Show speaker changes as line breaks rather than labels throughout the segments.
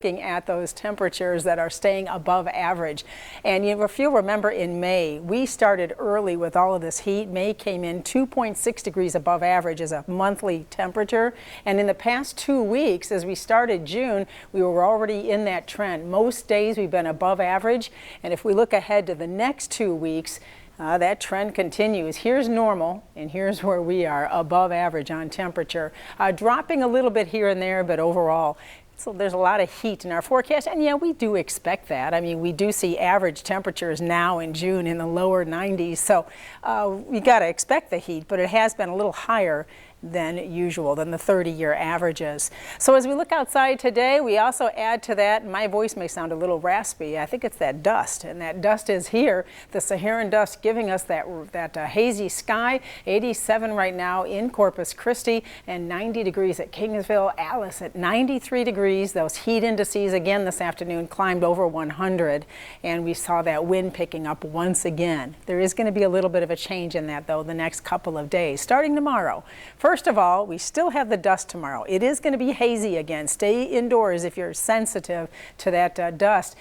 Looking at those temperatures that are staying above average. And if you'll remember, in May, we started early with all of this heat. May came in 2.6 degrees above average as a monthly temperature. And in the past 2 weeks, as we started June, we were already in that trend. Most days we've been above average. And if we look ahead to the next 2 weeks, that trend continues. Here's normal, and here's where we are, above average on temperature. Dropping a little bit here and there, but overall, so there's a lot of heat in our forecast, and yeah, we do expect that. I mean, we do see average temperatures now in June in the lower 90s, so we got to expect the heat, but it has been a little higher than usual, than the 30-year averages. So as we look outside today, we also add to that, my voice may sound a little raspy, I think it's that dust, and that dust is here, the Saharan dust giving us that hazy sky. 87 right now in Corpus Christi and 90 degrees at Kingsville. Alice at 93 degrees. Those heat indices again this afternoon climbed over 100, and we saw that wind picking up once again. There is going to be a little bit of a change in that though the next couple of days, starting tomorrow. First of all, we still have the dust tomorrow. It is going to be hazy again. Stay indoors if you're sensitive to that dust.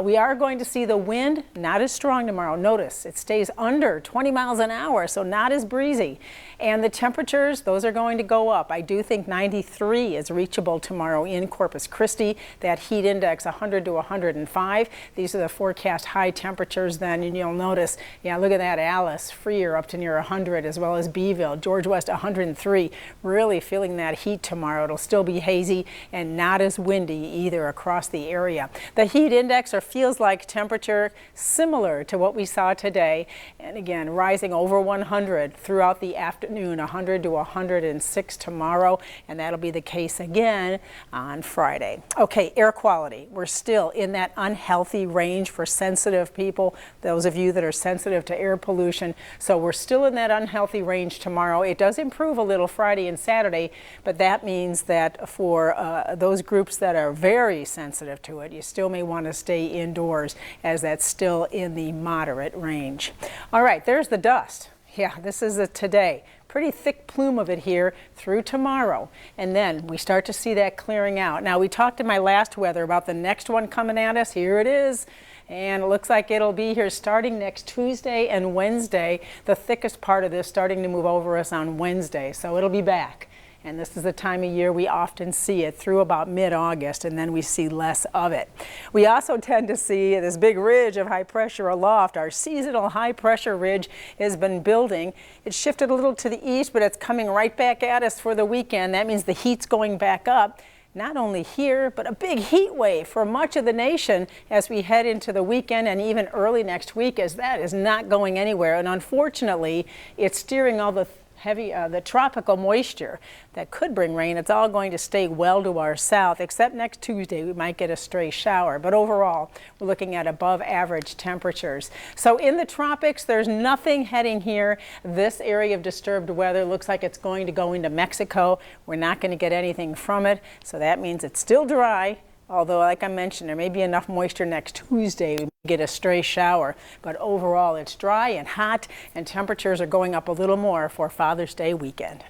We are going to see the wind not as strong tomorrow. Notice it stays under 20 miles an hour, so not as breezy. And the temperatures, those are going to go up. I do think 93 is reachable tomorrow in Corpus Christi. That heat index 100 to 105. These are the forecast high temperatures then, and you'll notice, yeah, look at that, Alice, Freer up to near 100, as well as Beeville, George West 103. Really feeling that heat tomorrow. It'll still be hazy and not as windy either across the area. The heat index, or feels like temperature, similar to what we saw today, and again rising over 100 throughout the afternoon, 100 to 106 tomorrow, and that'll be the case again on Friday. Okay, air quality. We're still in that unhealthy range for sensitive people, those of you that are sensitive to air pollution. So we're still in that unhealthy range tomorrow. It does improve a little Friday and Saturday, but that means that for those groups that are very sensitive to it, you still may want to stay indoors, as that's still in the moderate range. All right, there's the dust. Yeah, this is today. Pretty thick plume of it here through tomorrow, and then we start to see that clearing out. Now, we talked in my last weather about the next one coming at us. Here it is. And it looks like it'll be here starting next Tuesday and Wednesday. The thickest part of this starting to move over us on Wednesday, so it'll be back. And this is the time of year we often see it through about mid-August, and then we see less of it. We also tend to see this big ridge of high pressure aloft. Our seasonal high pressure ridge has been building. It shifted a little to the east, but it's coming right back at us for the weekend. That means the heat's going back up. Not only here, but a big heat wave for much of the nation as we head into the weekend and even early next week, as that is not going anywhere. And unfortunately, it's steering all the the tropical moisture that could bring rain. It's all going to stay well to our south, except next Tuesday we might get a stray shower. But overall, we're looking at above average temperatures. So in the tropics, there's nothing heading here. This area of disturbed weather looks like it's going to go into Mexico. We're not going to get anything from it. So that means it's still dry. Although, like I mentioned, there may be enough moisture next Tuesday we get a stray shower. But overall, it's dry and hot, and temperatures are going up a little more for Father's Day weekend.